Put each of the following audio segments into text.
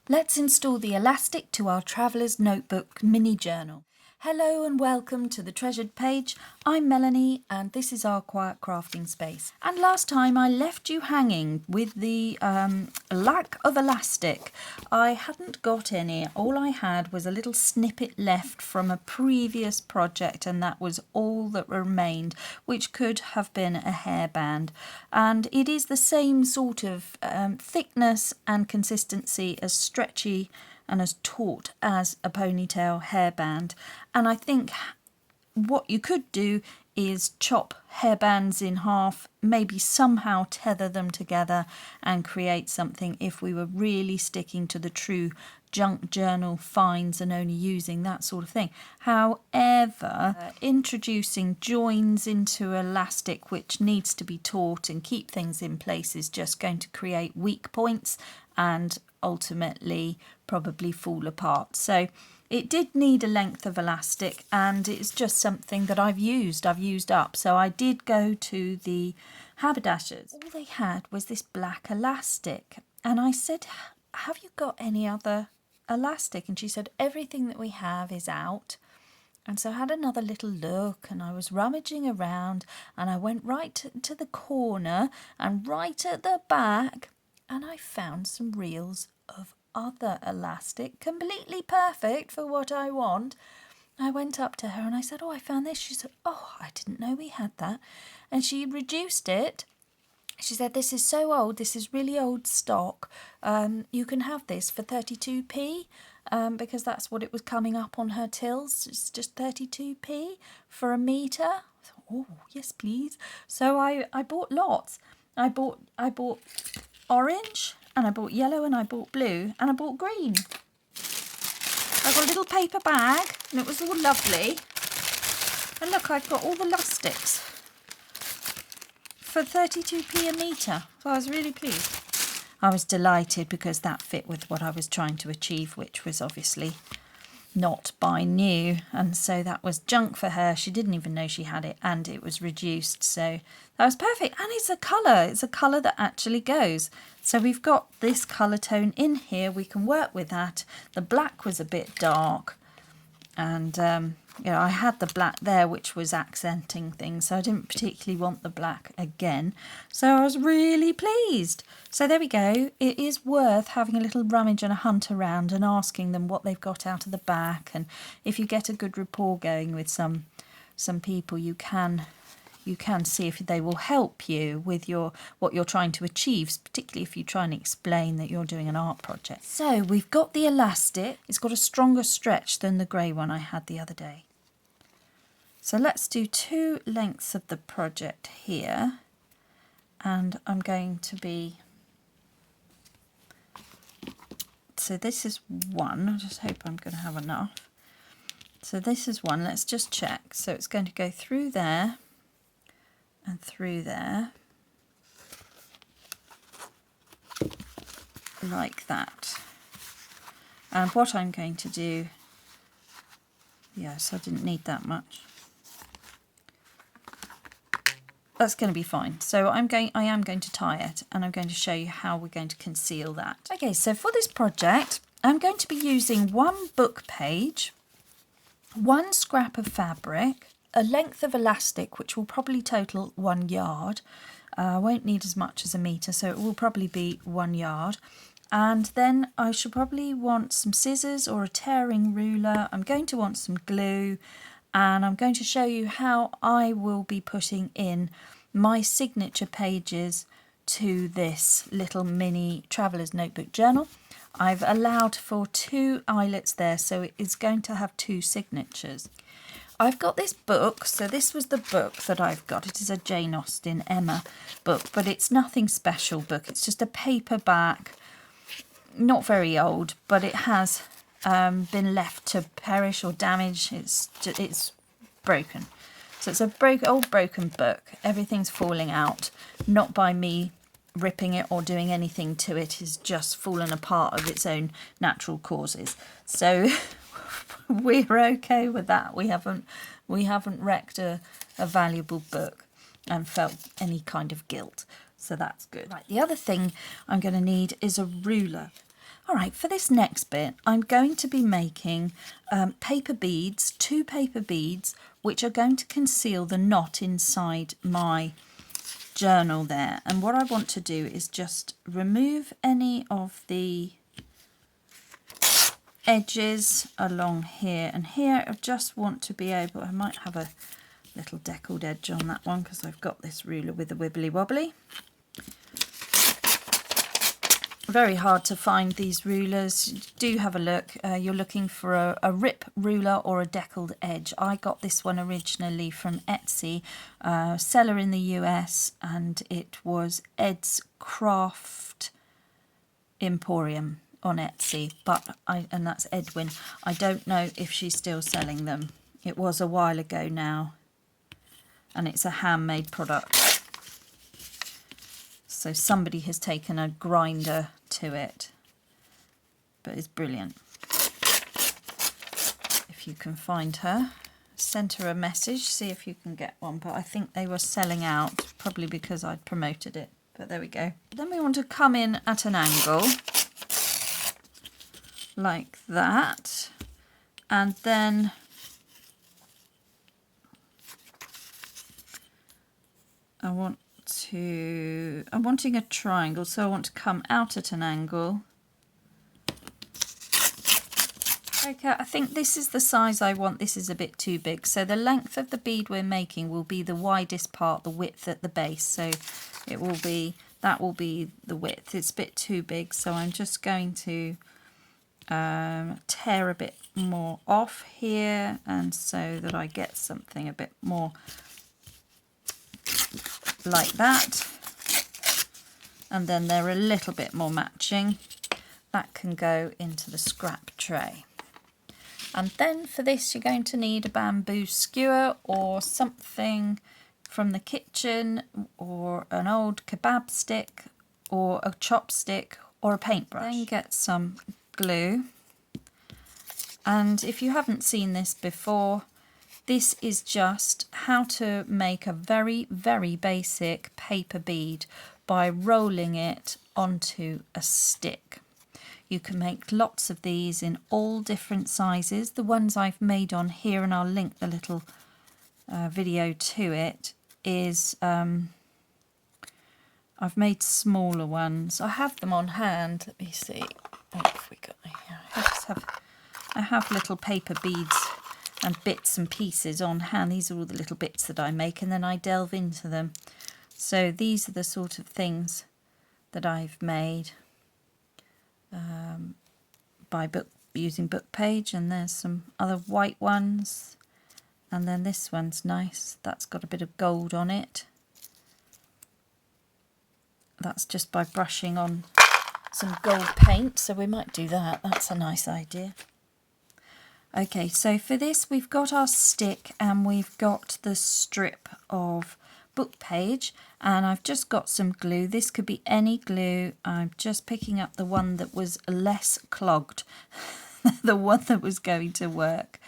Let's install the elastic to our Traveller's Notebook mini journal. Hello and welcome to the Treasured Page. I'm Melanie and this is our quiet crafting space. And last time I left you hanging with the lack of elastic. I hadn't got any. All I had was a little snippet left from a previous project, and that was all that remained, which could have been a hairband. And it is the same sort of thickness and consistency, as stretchy and as taut as a ponytail hairband. And I think what you could do is chop hairbands in half, maybe somehow tether them together and create something if we were really sticking to the true junk journal finds and only using that sort of thing. However, introducing joins into elastic, which needs to be taut and keep things in place, is just going to create weak points and ultimately probably fall apart. So it did need a length of elastic, and it's just something that I've used up. So I did go to the haberdashers. All they had was this black elastic, and I said, have you got any other elastic? And she said, everything that we have is out. And so I had another little look, and I was rummaging around, and I went right to the corner and right at the back, and I found some reels of other elastic, completely perfect for what I want. I went up to her and I said, oh, I found this. She said, oh, I didn't know we had that. And she reduced it. She said, this is so old, this is really old stock. You can have this for 32p, because that's what it was coming up on her tills. It's just 32p for a metre. I thought, oh, yes, please. So I bought lots. I bought orange, and I bought yellow, and I bought blue, and I bought green. I got a little paper bag, and it was all lovely. And look, I've got all the elastics for 32p a metre. So I was really pleased. I was delighted because that fit with what I was trying to achieve, which was obviously not buy new, and so that was junk for her. She didn't even know she had it, and it was reduced, so that was perfect. And it's a colour that actually goes. So we've got this colour tone in here, we can work with that. The black was a bit dark, and I had the black there which was accenting things, so I didn't particularly want the black again, so I was really pleased. So there we go. It is worth having a little rummage and a hunt around and asking them what they've got out of the back, and if you get a good rapport going with some people, you can see if they will help you with what you're trying to achieve, particularly if you try and explain that you're doing an art project. So we've got the elastic. It's got a stronger stretch than the grey one I had the other day. So let's do 2 lengths of the project here, and I'm going to be, so this is 1. I just hope I'm going to have enough. So this is 1. Let's just check. So it's going to go through there and through there, like that. And what I'm going to do, yes, I didn't need that much. That's going to be fine. So I am going to tie it, and I'm going to show you how we're going to conceal that. Okay, so for this project, I'm going to be using 1 book page, 1 scrap of fabric, a length of elastic, which will probably total 1 yard. I won't need as much as a metre, so it will probably be 1 yard. And then I should probably want some scissors or a tearing ruler. I'm going to want some glue, and I'm going to show you how I will be putting in my signature pages to this little mini Traveller's Notebook journal. I've allowed for 2 eyelets there, so it is going to have 2 signatures. I've got this book, so this was the book that I've got. It is a Jane Austen Emma book, but it's nothing special book. It's just a paperback, not very old, but it has been left to perish or damage. It's broken. So it's a old broken book. Everything's falling out, not by me ripping it or doing anything to it. It's just fallen apart of its own natural causes. So we're okay with that. We haven't wrecked a valuable book and felt any kind of guilt. So that's good. Right, the other thing I'm going to need is a ruler. All right, for this next bit, I'm going to be making paper beads, 2 paper beads, which are going to conceal the knot inside my journal there. And what I want to do is just remove any of the edges along here and here. I just want to be able, I might have a little deckled edge on that one because I've got this ruler with a wibbly wobbly. Very hard to find these rulers. Do have a look. You're looking for a rip ruler or a deckled edge. I got this one originally from Etsy, seller in the US, and it was Ed's Craft Emporium on Etsy, and that's Edwin. I don't know if she's still selling them. It was a while ago now, and it's a handmade product. So somebody has taken a grinder to it, but it's brilliant. If you can find her, send her a message, see if you can get one. But I think they were selling out, probably because I'd promoted it. But there we go. Then we want to come in at an angle, like that. And then I'm wanting a triangle, so I want to come out at an angle. Okay, I think this is the size I want. This is a bit too big. So the length of the bead we're making will be the widest part, the width at the base. So it will be, that will be the width. It's a bit too big, so I'm just going to tear a bit more off here, and so that I get something a bit more like that. And then they're a little bit more matching. That can go into the scrap tray. And then for this you're going to need a bamboo skewer or something from the kitchen, or an old kebab stick, or a chopstick, or a paintbrush. Then get some glue. And if you haven't seen this before, this is just how to make a very, very basic paper bead by rolling it onto a stick. You can make lots of these in all different sizes. The ones I've made on here, and I'll link the little video to it, is I've made smaller ones. I have them on hand. Let me see. What have we got here? I have little paper beads and bits and pieces on hand. These are all the little bits that I make, and then I delve into them. So these are the sort of things that I've made by using book page. And there's some other white ones, and then this one's nice. That's got a bit of gold on it. That's just by brushing on some gold paint, so we might do that. That's a nice idea. Okay, so for this we've got our stick and we've got the strip of book page, and I've just got some glue. This could be any glue. I'm just picking up the one that was less clogged, the one that was going to work.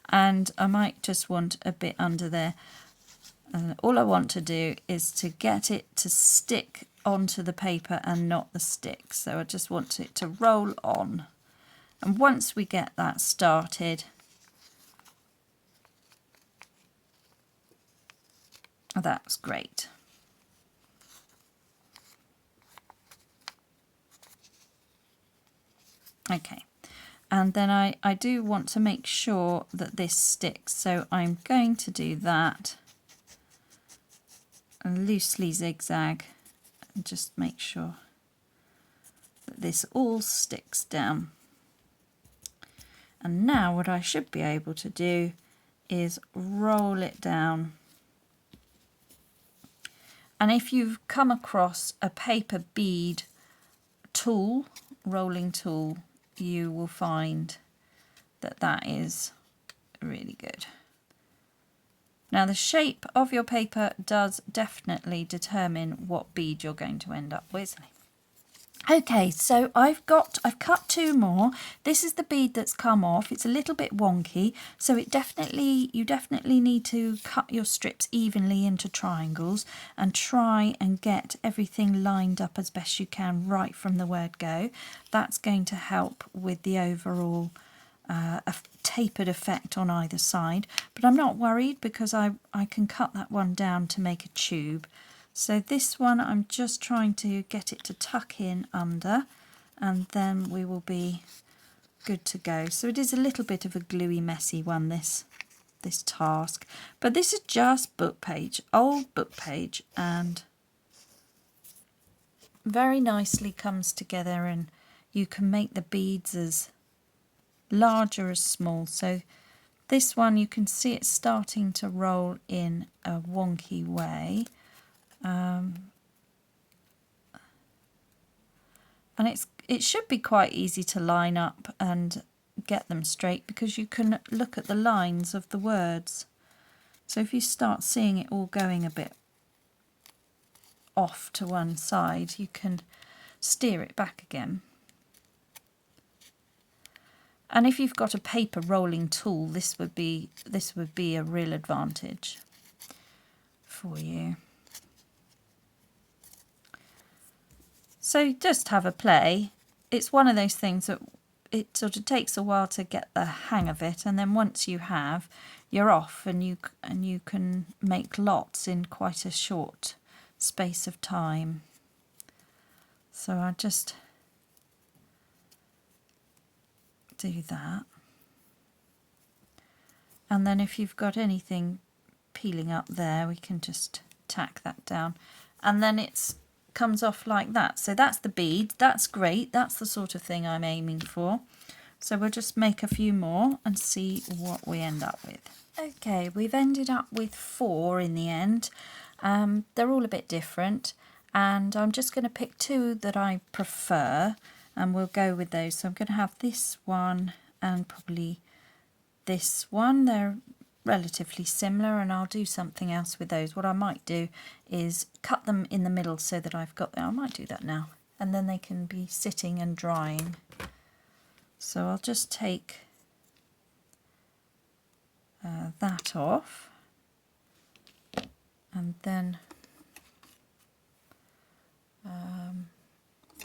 And I might just want a bit under there. All I want to do is to get it to stick onto the paper and not the stick. So I just want it to roll on. And once we get that started, that's great. Okay, and then I do want to make sure that this sticks, so I'm going to do that and loosely zigzag and just make sure that this all sticks down. And now what I should be able to do is roll it down. And if you've come across a paper bead tool, rolling tool, you will find that that is really good. Now the shape of your paper does definitely determine what bead you're going to end up with. Okay, so I've cut 2 more. This is the bead that's come off. It's a little bit wonky, so you definitely need to cut your strips evenly into triangles and try and get everything lined up as best you can right from the word go. That's going to help with the overall tapered effect on either side, but I'm not worried because I can cut that one down to make a tube. So this one I'm just trying to get it to tuck in under, and then we will be good to go. So it is a little bit of a gluey, messy one, this task, but this is just book page, old book page, and very nicely comes together, and you can make the beads as large or as small. So this one, you can see it's starting to roll in a wonky way. And it should be quite easy to line up and get them straight because you can look at the lines of the words. So if you start seeing it all going a bit off to one side, you can steer it back again. And if you've got a paper rolling tool, this would be a real advantage for you. So just have a play. It's one of those things that it sort of takes a while to get the hang of it, and then once you have, you're off, and you can make lots in quite a short space of time. So I just do that, and then if you've got anything peeling up there, we can just tack that down, and then it's comes off like that. So that's the bead. That's great. That's the sort of thing I'm aiming for. So we'll just make a few more and see what we end up with. Okay, we've ended up with 4 in the end. They're all a bit different, and I'm just going to pick 2 that I prefer, and we'll go with those. So I'm going to have this one and probably this one. They're relatively similar, and I'll do something else with those. What I might do is cut them in the middle so that I've got them. I might do that now, and then they can be sitting and drying. So I'll just take that off, and then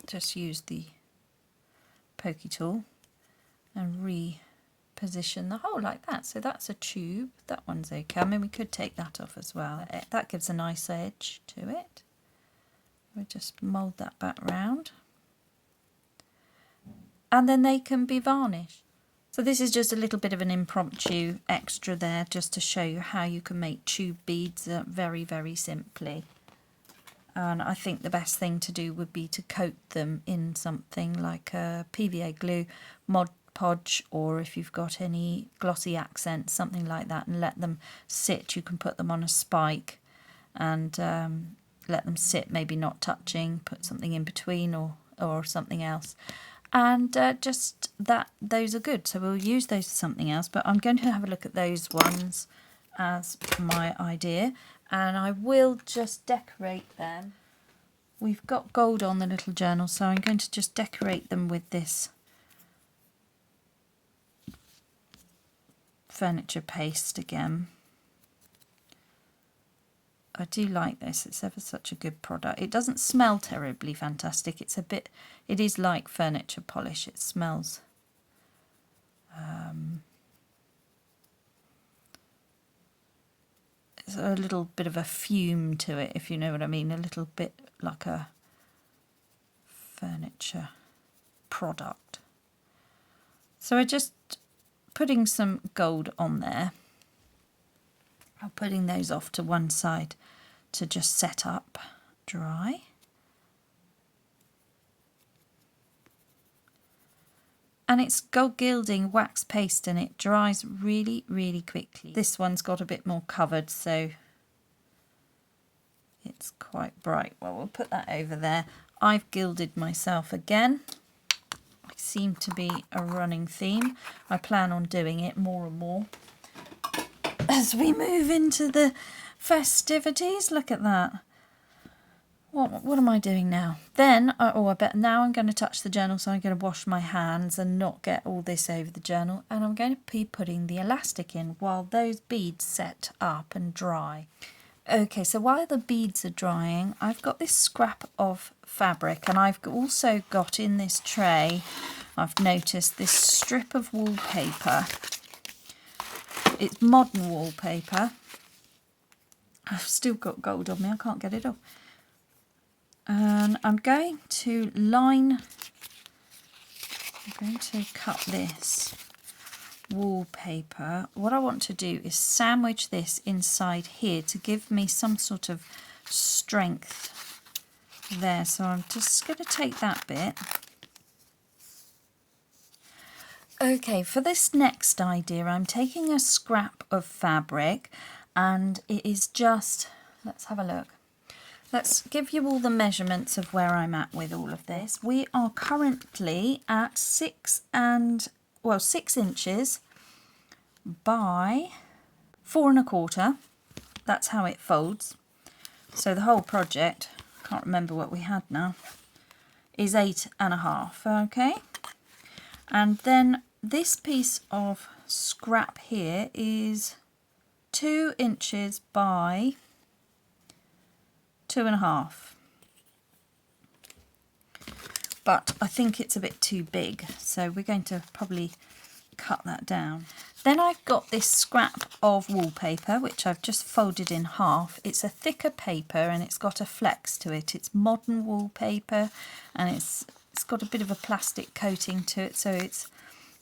just use the pokey tool and reposition the whole like that. So that's a tube. That one's okay. I mean, we could take that off as well. That gives a nice edge to it. We'll just mould that back round, and then they can be varnished. So this is just a little bit of an impromptu extra there, just to show you how you can make tube beads very, very simply. And I think the best thing to do would be to coat them in something like a PVA glue, Mod Podge, or if you've got any glossy accents, something like that, and let them sit. You can put them on a spike and let them sit, maybe not touching, put something in between or something else. And just that, those are good. So we'll use those for something else, but I'm going to have a look at those ones as my idea, and I will just decorate them. We've got gold on the little journal, so I'm going to just decorate them with this furniture paste again. I do like this. It's ever such a good product. It doesn't smell terribly fantastic. It is like furniture polish. It smells it's a little bit of a fume to it, if you know what I mean. A little bit like a furniture product. So we're just putting some gold on there. I'm putting those off to one side to just set up, dry. And it's gold gilding wax paste, and it dries really, really quickly. This one's got a bit more covered, so it's quite bright. Well, we'll put that over there. I've gilded myself again. It seemed to be a running theme. I plan on doing it more and more as we move into the festivities. Look at that. What am I doing now? Then, I bet now I'm going to touch the journal, so I'm going to wash my hands and not get all this over the journal. And I'm going to be putting the elastic in while those beads set up and dry. Okay, so while the beads are drying, I've got this scrap of fabric, and I've also got in this tray, I've noticed this strip of wallpaper. It's modern wallpaper. I've still got gold on me, I can't get it off. And I'm going to cut this wallpaper. What I want to do is sandwich this inside here to give me some sort of strength there. So I'm just going to take that bit. Okay, for this next idea, I'm taking a scrap of fabric, and it is just, let's have a look. Let's give you all the measurements of where I'm at with all of this. We are currently at 6 inches by 4 1/4. That's how it folds. So the whole project, can't remember what we had now, is 8 1/2. Okay. And then this piece of scrap here is 2 inches by 2 1/2. But I think it's a bit too big, so we're going to probably cut that down. Then I've got this scrap of wallpaper, which I've just folded in half. It's a thicker paper and it's got a flex to it. It's modern wallpaper, and it's got a bit of a plastic coating to it, so it's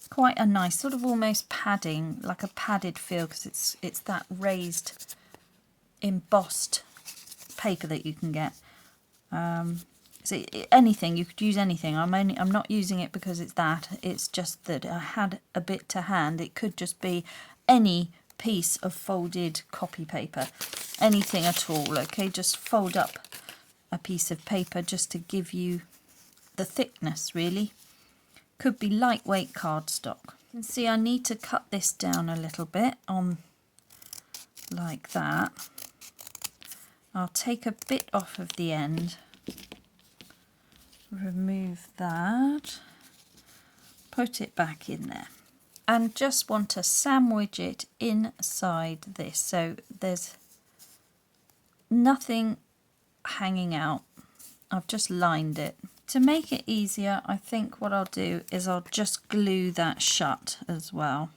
quite a nice sort of almost padding, like a padded feel, because it's that raised embossed paper that you can get. So anything, you could use anything. I'm not using it because it's that. It's just that I had a bit to hand. It could just be any piece of folded copy paper, anything at all. Okay, just fold up a piece of paper just to give you the thickness, really. Could be lightweight cardstock. You can see I need to cut this down a little bit on like that. I'll take a bit off of the end, remove that, put it back in there, and just want to sandwich it inside this so there's nothing hanging out. I've just lined it. To make it easier, I think what I'll do is I'll just glue that shut as well.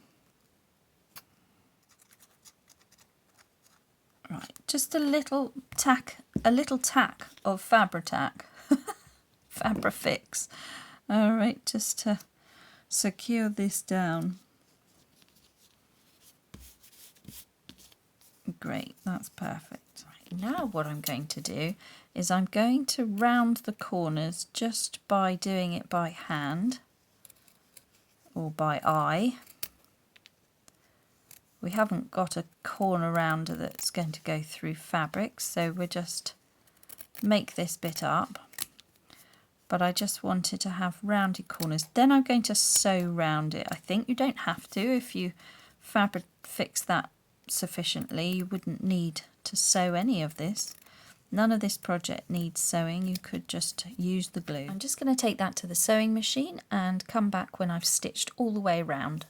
Right, just a little tack of Fabri-Tac, Fabri-Fix. All right, just to secure this down. Great, that's perfect. Right, now what I'm going to do is I'm going to round the corners just by doing it by hand or by eye. We haven't got a corner rounder that's going to go through fabric, so we'll just make this bit up. But I just wanted to have rounded corners. Then I'm going to sew round it. I think you don't have to. If you fabric fix that sufficiently, you wouldn't need to sew any of this. None of this project needs sewing. You could just use the glue. I'm just going to take that to the sewing machine and come back when I've stitched all the way around.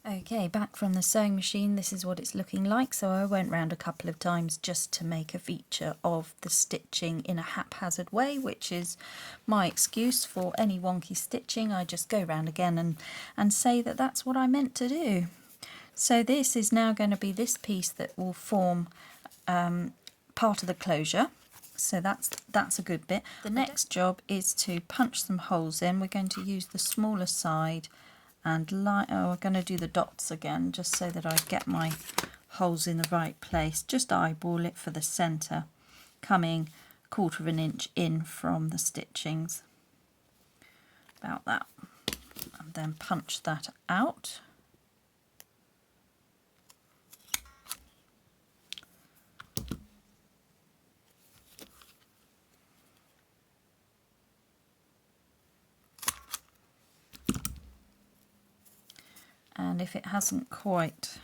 Okay, back from the sewing machine, this is what it's looking like. So I went round a couple of times just to make a feature of the stitching in a haphazard way, which is my excuse for any wonky stitching. I just go round again and say that that's what I meant to do. So this is now going to be this piece that will form part of the closure. So that's a good bit. The next job is to punch some holes in. We're going to use the smaller side and we're going to do the dots again just so that I get my holes in the right place. Just eyeball it for the centre, coming 1/4 of an inch in from the stitchings, about that, and then punch that out. And if it hasn't quite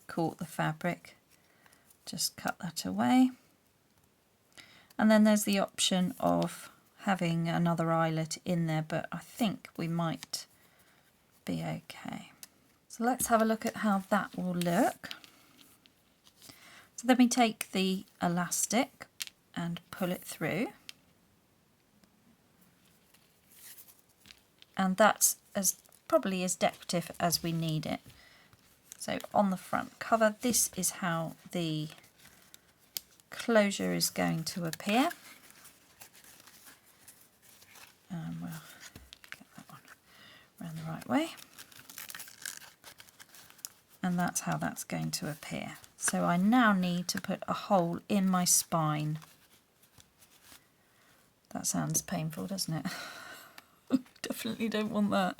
caught the fabric, just cut that away. And then there's the option of having another eyelet in there, but I think we might be okay. So let's have a look at how that will look. So then we take the elastic and pull it through. And that's probably as decorative as we need it. So on the front cover, this is how the closure is going to appear. And we'll get that one around the right way. And that's how that's going to appear. So I now need to put a hole in my spine. That sounds painful, doesn't it? Definitely don't want that.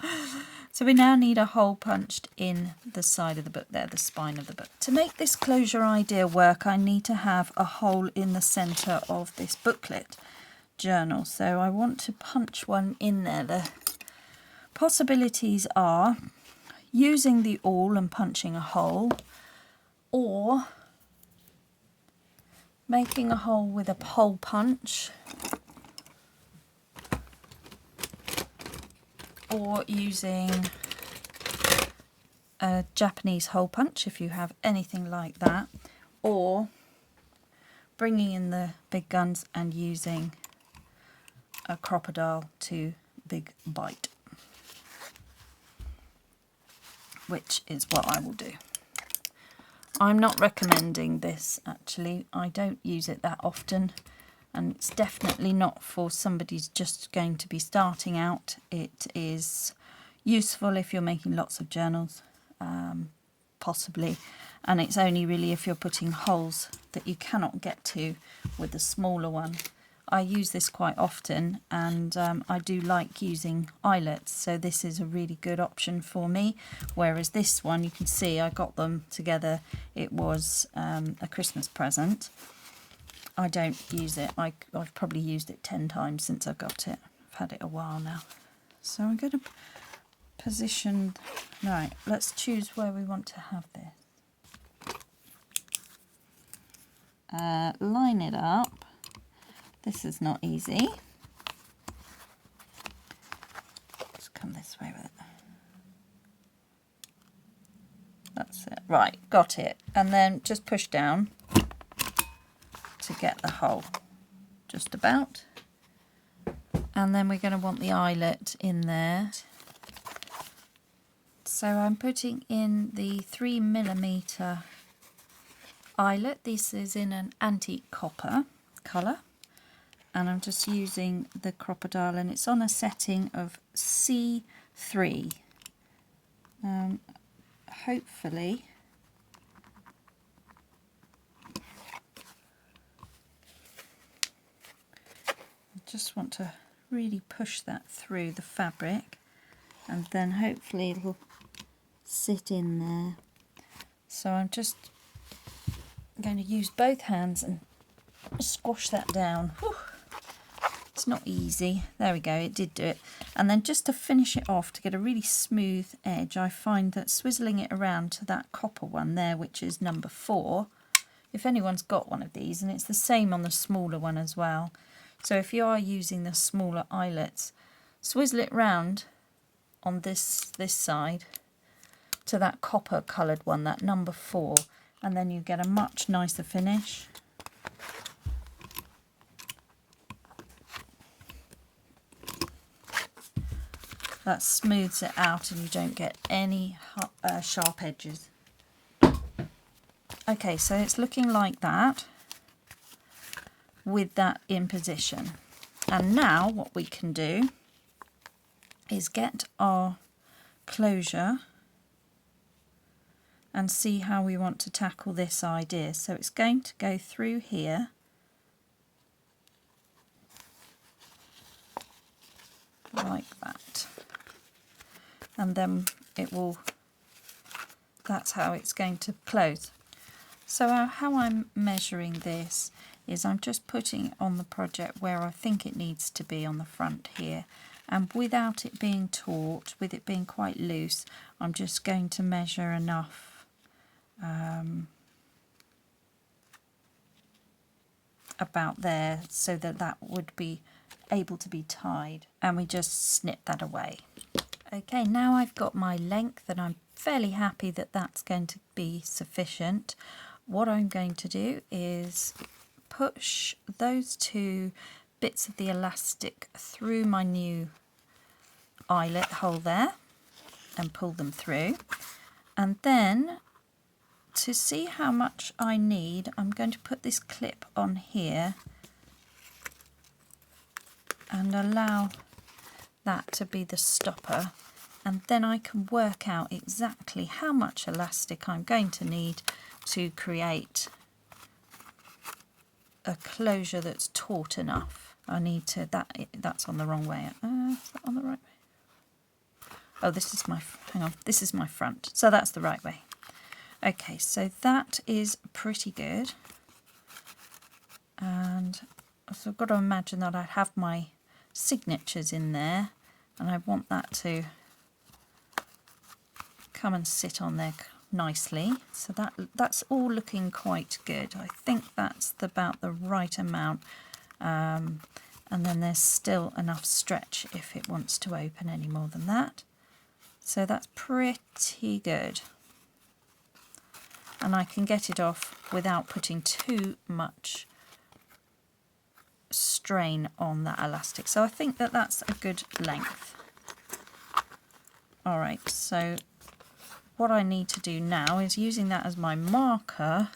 So we now need a hole punched in the side of the book there, the spine of the book. To make this closure idea work, I need to have a hole in the centre of this booklet journal. So I want to punch one in there. The possibilities are using the awl and punching a hole, or making a hole with a hole punch, or using a Japanese hole punch if you have anything like that, or bringing in the big guns and using a crocodile to big bite, which is what I will do. I'm not recommending this actually. I don't use it that often, and it's definitely not for somebody who's just going to be starting out. It is useful if you're making lots of journals, possibly, and it's only really if you're putting holes that you cannot get to with the smaller one. I use this quite often, and I do like using eyelets, so this is a really good option for me. Whereas this one, you can see I got them together. It was a Christmas present. I don't use it. I've probably used it 10 times since I got it. I've had it a while now. So I'm going to position, right, let's choose where we want to have this. Line it up. This is not easy. Just come this way with it. That's it. Right, got it. And then just push down to get the hole, just about. And then we're going to want the eyelet in there. So I'm putting in the 3mm eyelet. This is in an antique copper colour. And I'm just using the crocodile, and it's on a setting of C3. Hopefully I just want to really push that through the fabric, and then hopefully it'll sit in there. So I'm just going to use both hands and squash that down. Whew. It's not easy. There we go, it did do it. And then just to finish it off, to get a really smooth edge, I find that swizzling it around to that copper one there, which is number 4, if anyone's got one of these, and it's the same on the smaller one as well. So if you are using the smaller eyelets, swizzle it round on this side to that copper coloured one, that number 4, and then you get a much nicer finish. That smooths it out and you don't get any sharp edges. Okay, so it's looking like that with that in position. And now what we can do is get our closure and see how we want to tackle this idea. So it's going to go through here, like that, and then it will, that's how it's going to close. So how I'm measuring this is I'm just putting it on the project where I think it needs to be on the front here, and without it being taut, with it being quite loose, I'm just going to measure enough about there so that that would be able to be tied, and we just snip that away. Okay, now I've got my length and I'm fairly happy that that's going to be sufficient. What I'm going to do is push those two bits of the elastic through my new eyelet hole there and pull them through, and then to see how much I need, I'm going to put this clip on here and allow that to be the stopper, and then I can work out exactly how much elastic I'm going to need to create a closure that's taut enough. I need to, that's on the wrong way. Is that on the right way? Oh, this is my, hang on, this is my front. So that's the right way. Okay, so that is pretty good. And so I've got to imagine that I have my signatures in there, and I want that to come and sit on there nicely. So that's all looking quite good. I think that's about the right amount. And then there's still enough stretch if it wants to open any more than that. So that's pretty good. And I can get it off without putting too much strain on that elastic. So I think that that's a good length. All right, so what I need to do now is, using that as my marker,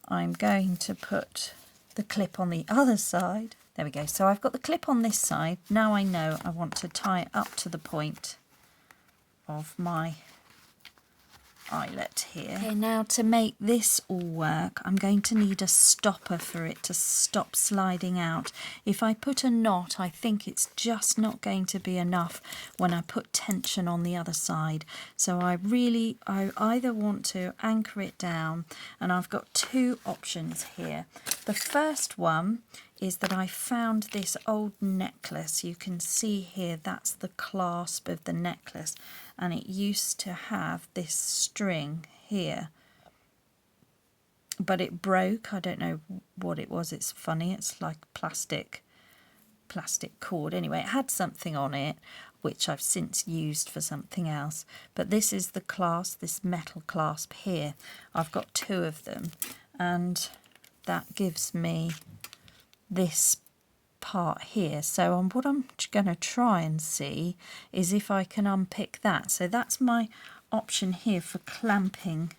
I'm going to put the clip on the other side. There we go. So I've got the clip on this side. Now I know I want to tie it up to the point of my eyelet here. Okay, now to make this all work, I'm going to need a stopper for it to stop sliding out. If I put a knot, I think it's just not going to be enough when I put tension on the other side. So I either want to anchor it down, and I've got two options here. The first one is that I found this old necklace. You can see here, that's the clasp of the necklace, and it used to have this string here, but it broke. I don't know what it was. It's funny, it's like plastic cord. Anyway, it had something on it which I've since used for something else, but this is the clasp, this metal clasp here. I've got two of them, and that gives me this part here. So what I'm going to try and see is if I can unpick that. So that's my option here for clamping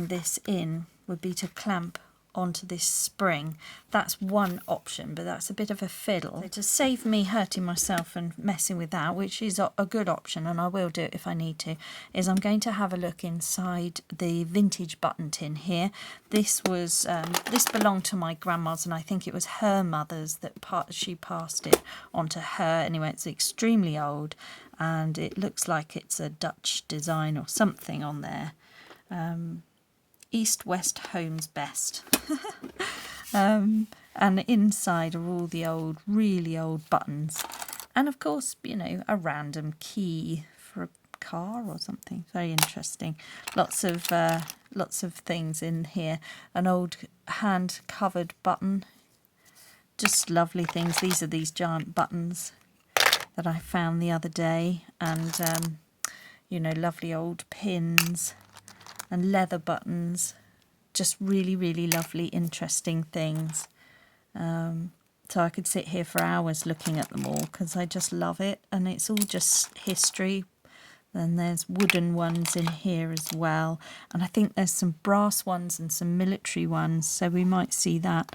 this in, would be to clamp onto this spring. That's one option, but that's a bit of a fiddle. So to save me hurting myself and messing with that, which is a good option, and I will do it if I need to, is I'm going to have a look inside the vintage button tin here. This was this belonged to my grandma's, and I think it was her mother's that she passed it on to her. Anyway, it's extremely old, and it looks like it's a Dutch design or something on there. East West Home's Best. And inside are all the old, really old buttons, and of course, you know, a random key for a car or something. Very interesting. Lots of things in here. An old hand covered button, just lovely things. These are these giant buttons that I found the other day, and you know, lovely old pins and leather buttons, just really, really lovely, interesting things. So I could sit here for hours looking at them all, because I just love it, and it's all just history. Then there's wooden ones in here as well, and I think there's some brass ones and some military ones, so we might see that.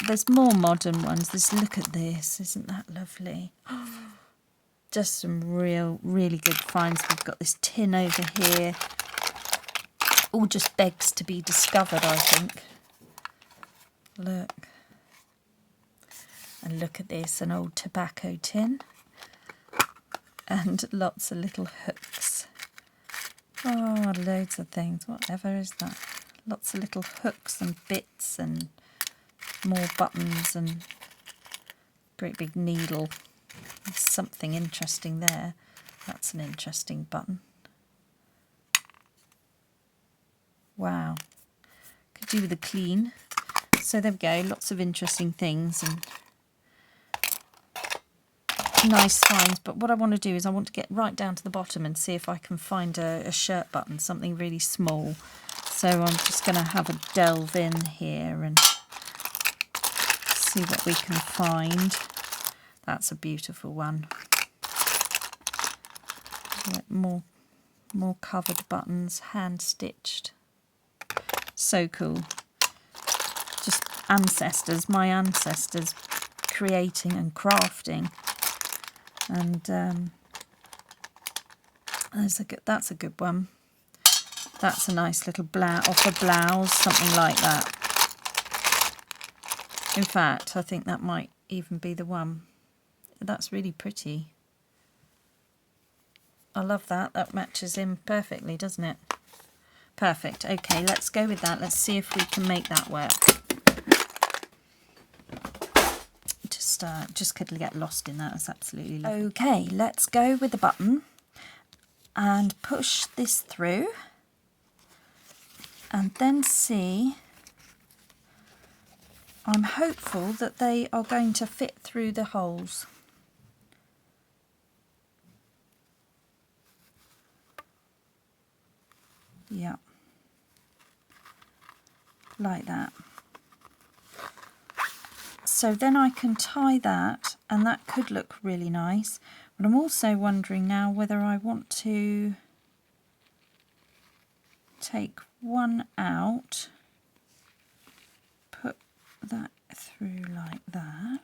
There's more modern ones. Look at this, isn't that lovely? Just some really good finds. We've got this tin over here. All just begs to be discovered, I think. Look. And look at this, an old tobacco tin. And lots of little hooks. Oh, loads of things. Whatever is that? Lots of little hooks and bits and more buttons and great big needle. There's something interesting there. That's an interesting button. Wow. Could do with a clean. So there we go, lots of interesting things and nice finds. But what I want to do is I want to get right down to the bottom and see if I can find a shirt button, something really small. So I'm just going to have a delve in here and see what we can find. That's a beautiful one. More covered buttons, hand stitched. So cool. Just ancestors, my ancestors creating and crafting. And that's a good one. That's a nice little off a blouse, something like that. In fact, I think that might even be the one. That's really pretty. I love that. That matches in perfectly, doesn't it? Perfect. Okay, let's go with that. Let's see if we can make that work. Just couldn't get lost in that. That's absolutely lovely. Okay, let's go with the button and push this through and then see. I'm hopeful that they are going to fit through the holes. Yeah, like that. So then I can tie that, and that could look really nice. But I'm also wondering now whether I want to take one out, put that through like that.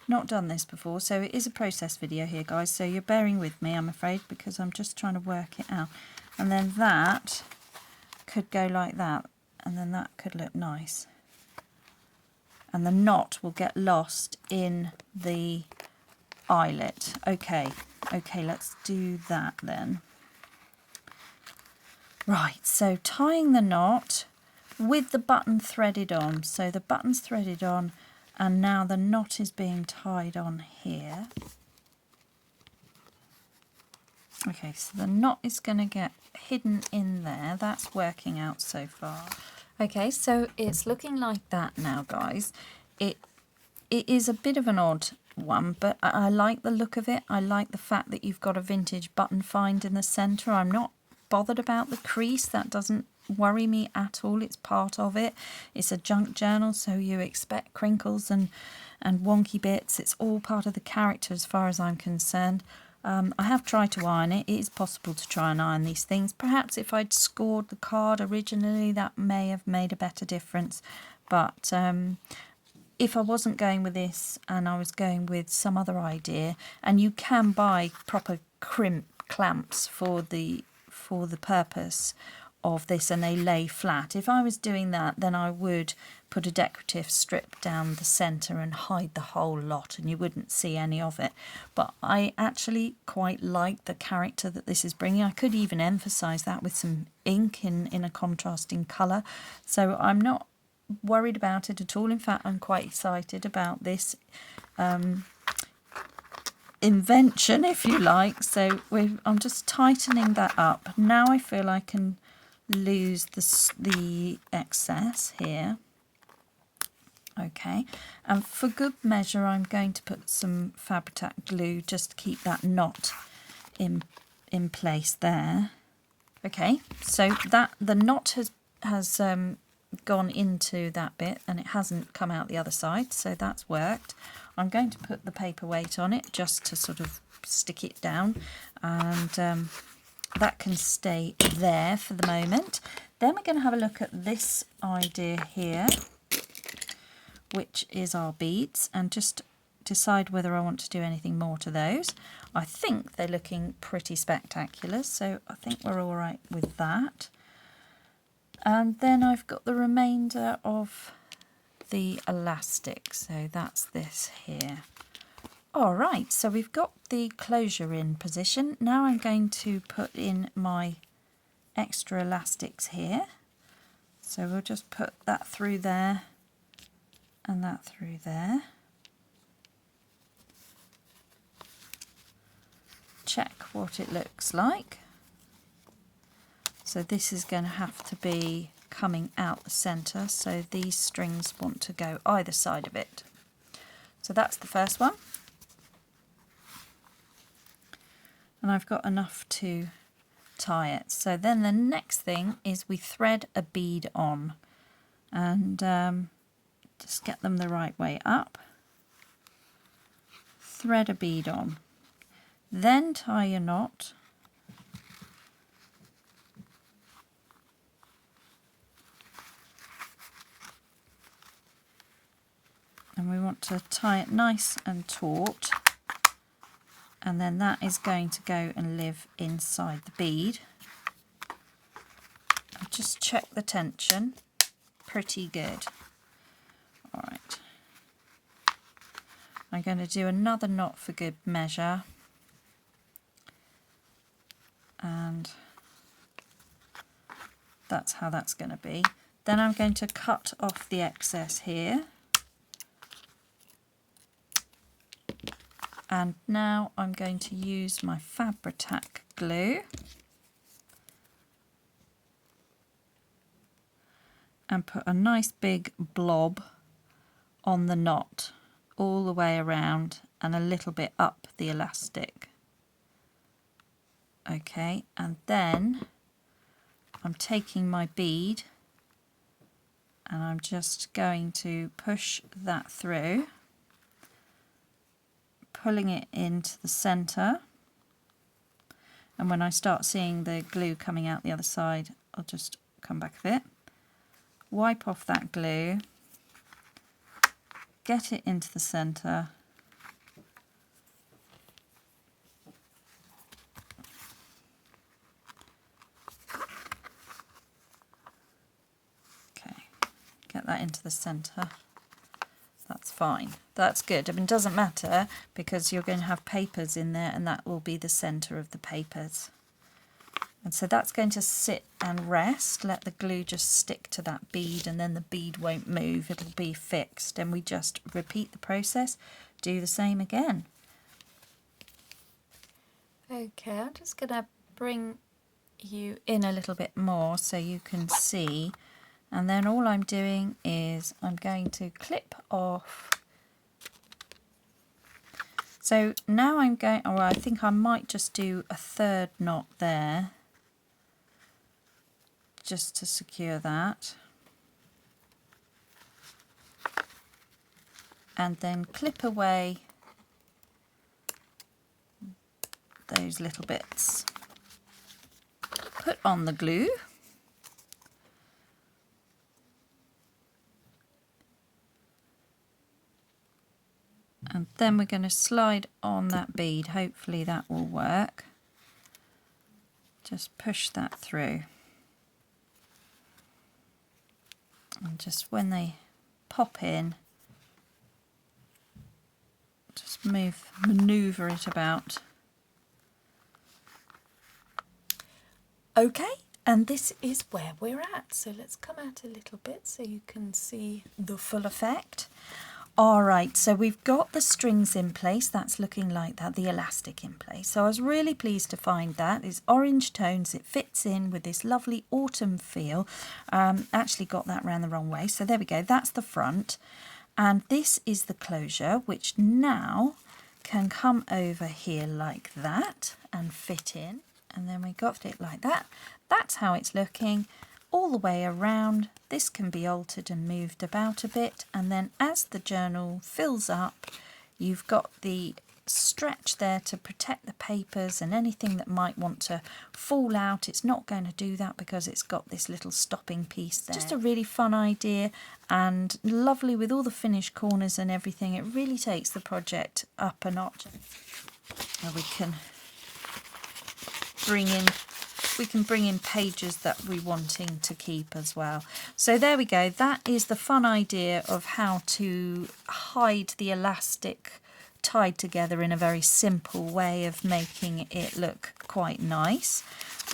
Not done this before, so it is a process video here, guys, so you're bearing with me, I'm afraid, because I'm just trying to work it out. And then that could go like that, and then that could look nice. And the knot will get lost in the eyelet. Okay, let's do that then. Right, so tying the knot with the button threaded on. So the button's threaded on, and now the knot is being tied on here. Okay, so the knot is going to get hidden in there. That's working out so far. Okay, so it's looking like that now, guys. It is a bit of an odd one, but I like the look of it. I like the fact that you've got a vintage button find in the centre. I'm not bothered about the crease. That doesn't worry me at all. It's part of it. It's a junk journal, so you expect crinkles and wonky bits. It's all part of the character as far as I'm concerned. I have tried to iron it. It is possible to try and iron these things. Perhaps if I'd scored the card originally, that may have made a better difference. But if I wasn't going with this and I was going with some other idea, and you can buy proper crimp clamps for the purpose of this, and they lay flat. If I was doing that, then I would put a decorative strip down the centre and hide the whole lot, and you wouldn't see any of it. But I actually quite like the character that this is bringing. I could even emphasise that with some ink in a contrasting colour. So I'm not worried about it at all. In fact, I'm quite excited about this invention, if you like. So I'm just tightening that up. Now I feel I can lose the excess here. Okay, and for good measure I'm going to put some Fabri-Tac glue just to keep that knot in place there. Okay, so that the knot has gone into that bit and it hasn't come out the other side, so that's worked. I'm going to put the paperweight on it just to sort of stick it down, and that can stay there for the moment. Then we're going to have a look at this idea here, which is our beads, and just decide whether I want to do anything more to those. I think they're looking pretty spectacular, so I think we're all right with that. And then I've got the remainder of the elastic, so that's this here. All right, so we've got the closure in position. Now I'm going to put in my extra elastics here. So we'll just put that through there and that through there. Check what it looks like. So this is going to have to be coming out the centre, so these strings want to go either side of it. So that's the first one. And I've got enough to tie it. So then the next thing is we thread a bead on, and just get them the right way up. Thread a bead on. Then tie your knot. And we want to tie it nice and taut, and then that is going to go and live inside the bead. I'll just check the tension. Pretty good. All right. I'm going to do another knot for good measure, and that's how that's going to be. Then I'm going to cut off the excess here. And now I'm going to use my Fabri-Tac glue and put a nice big blob on the knot all the way around and a little bit up the elastic. Okay, and then I'm taking my bead and I'm just going to push that through, pulling it into the centre, and when I start seeing the glue coming out the other side, I'll just come back a bit, wipe off that glue, get it into the centre, okay, get that into the centre. That's fine. That's good. I mean, it doesn't matter because you're going to have papers in there, and that will be the centre of the papers. And so that's going to sit and rest. Let the glue just stick to that bead, and then the bead won't move. It'll be fixed. And we just repeat the process. Do the same again. Okay, I'm just going to bring you in a little bit more so you can see. And then all I'm doing is I'm going to clip off. So now I'm going, or I think I might just do a third knot there, just to secure that. And then clip away those little bits. Put on the glue. And then we're going to slide on that bead. Hopefully that will work. Just push that through. And just when they pop in, just manoeuvre it about. Okay, and this is where we're at. So let's come out a little bit so you can see the full effect. All right, so we've got the strings in place. That's looking like that, the elastic in place. So I was really pleased to find that. It's orange tones. It fits in with this lovely autumn feel. Actually got that round the wrong way. So there we go. That's the front. And this is the closure, which now can come over here like that and fit in. And then we got it like that. That's how it's looking. All the way around. This can be altered and moved about a bit, and then as the journal fills up, you've got the stretch there to protect the papers and anything that might want to fall out. It's not going to do that because it's got this little stopping piece there. Just a really fun idea and lovely with all the finished corners and everything. It really takes the project up a notch. And we can bring in pages that we're wanting to keep as well. So there we go. That is the fun idea of how to hide the elastic tied together in a very simple way of making it look quite nice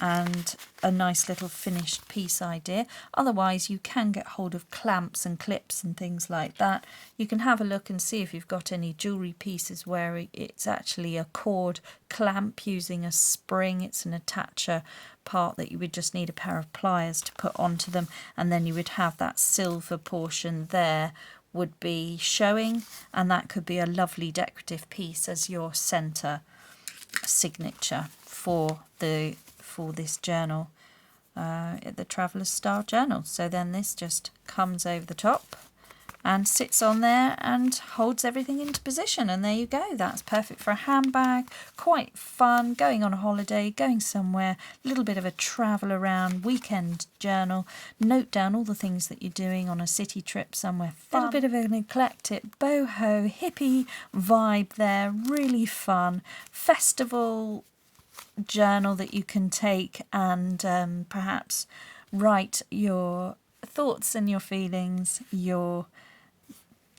and a nice little finished piece idea. Otherwise you can get hold of clamps and clips and things like that. You can have a look and see if you've got any jewellery pieces where it's actually a cord clamp using a spring. It's an attacher part that you would just need a pair of pliers to put onto them, and then you would have that silver portion there would be showing, and that could be a lovely decorative piece as your centre signature for this journal, the Traveller's Style Journal. So then this just comes over the top and sits on there and holds everything into position, and there you go. That's perfect for a handbag, quite fun, going on a holiday, going somewhere, a little bit of a travel around weekend journal, note down all the things that you're doing on a city trip somewhere fun. A little bit of an eclectic boho hippie vibe there, really fun festival journal that you can take and perhaps write your thoughts and your feelings, your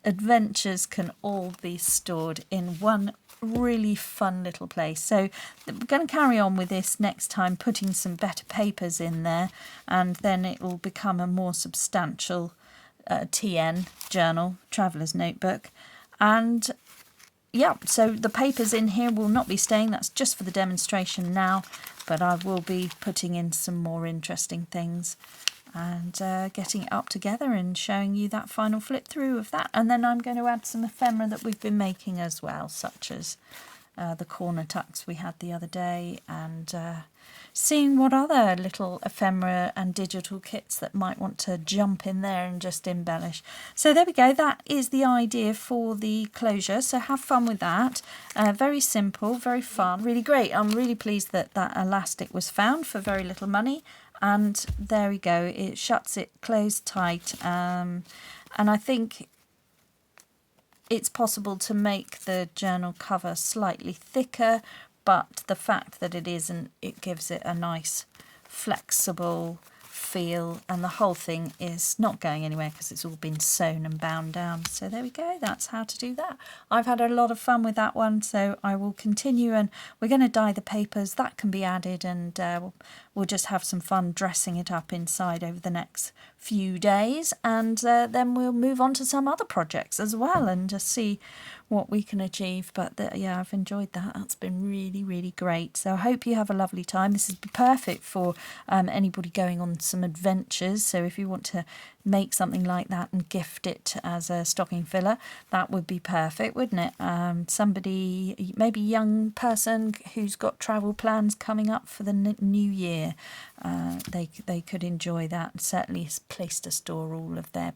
adventures can all be stored in one really fun little place. So we're going to carry on with this next time, putting some better papers in there, and then it will become a more substantial TN journal, Traveller's Notebook. And yeah, so the papers in here will not be staying. That's just for the demonstration now, but I will be putting in some more interesting things and getting it up together and showing you that final flip through of that. And then I'm going to add some ephemera that we've been making as well, such as the corner tucks we had the other day, and seeing what other little ephemera and digital kits that might want to jump in there and just embellish. So there we go, that is the idea for the closure, so have fun with that. Very simple, very fun, really great. I'm really pleased that that elastic was found for very little money, and there we go, it shuts it closed tight, and I think it's possible to make the journal cover slightly thicker, but the fact that it isn't, it gives it a nice flexible feel, and the whole thing is not going anywhere because it's all been sewn and bound down. So there we go, that's how to do that. I've had a lot of fun with that one, so I will continue, and we're going to dye the papers. That can be added, and we'll just have some fun dressing it up inside over the next few days, and then we'll move on to some other projects as well and just see what we can achieve. But yeah, I've enjoyed that. That's been really, really great. So I hope you have a lovely time. This is perfect for anybody going on some adventures. So if you want to make something like that and gift it as a stocking filler, that would be perfect, wouldn't it? Somebody, maybe a young person who's got travel plans coming up for the new year, they could enjoy that. Certainly a place to store all of their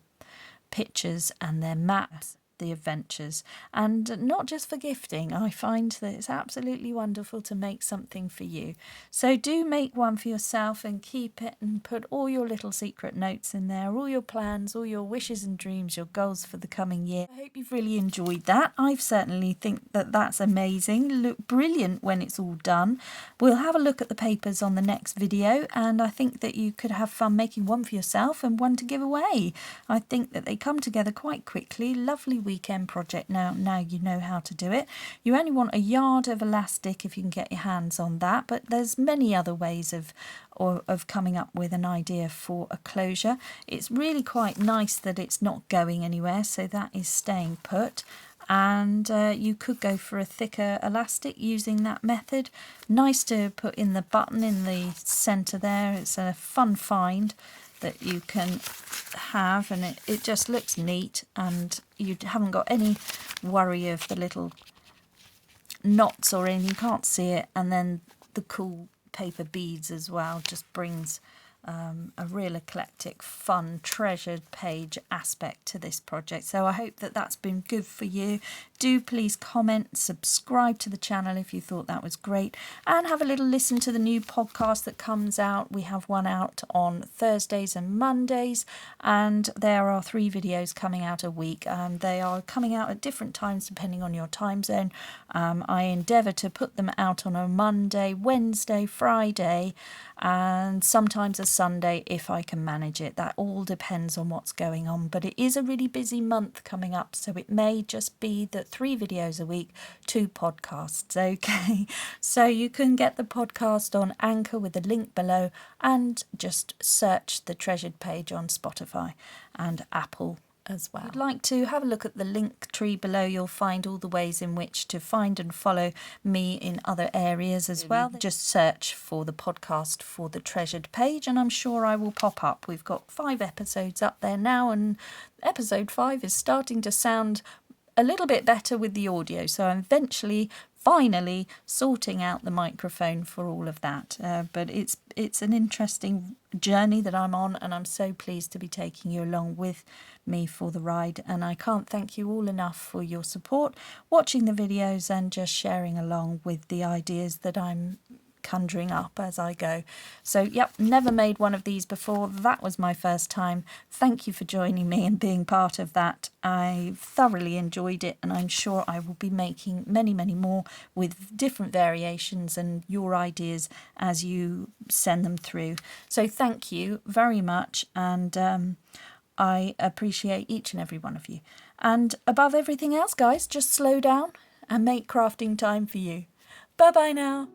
pictures and their maps, the adventures, and not just for gifting. I find that it's absolutely wonderful to make something for you. So do make one for yourself and keep it, and put all your little secret notes in there, all your plans, all your wishes and dreams, your goals for the coming year. I hope you've really enjoyed that. I certainly think that that's amazing. Look brilliant when it's all done. We'll have a look at the papers on the next video, and I think that you could have fun making one for yourself and one to give away. I think that they come together quite quickly. Lovely weekend project. Now you know how to do it. You only want a yard of elastic if you can get your hands on that, but there's many other ways of coming up with an idea for a closure. It's really quite nice that it's not going anywhere, so that is staying put. And you could go for a thicker elastic using that method. Nice to put in the button in the centre there. It's a fun find that you can have, and it just looks neat, and you haven't got any worry of the little knots or anything. You can't see it, and then the cool paper beads as well just brings a real eclectic, fun, treasured page aspect to this project. So I hope that that's been good for you. Do please comment, subscribe to the channel if you thought that was great, and have a little listen to the new podcast that comes out. We have one out on Thursdays and Mondays, and there are 3 videos coming out a week. They are coming out at different times depending on your time zone. I endeavour to put them out on a Monday, Wednesday, Friday, and sometimes a Sunday if I can manage it. That all depends on what's going on, but it is a really busy month coming up, so it may just be that 3 videos a week, 2 podcasts, okay? So you can get the podcast on Anchor with the link below, and just search the Treasured Page on Spotify and Apple as well. If you'd like to have a look at the link tree below, you'll find all the ways in which to find and follow me in other areas as well. Just search for the podcast for the Treasured Page and I'm sure I will pop up. We've got 5 episodes up there now, and episode 5 is starting to sound a little bit better with the audio, so I'm finally sorting out the microphone for all of that, but it's an interesting journey that I'm on, and I'm so pleased to be taking you along with me for the ride, and I can't thank you all enough for your support, watching the videos and just sharing along with the ideas that I'm conjuring up as I go. So yep, never made one of these before. That was my first time. Thank you for joining me and being part of that. I thoroughly enjoyed it, and I'm sure I will be making many more with different variations and your ideas as you send them through. So thank you very much, and I appreciate each and every one of you. And above everything else, guys, just slow down and make crafting time for you. Bye bye now.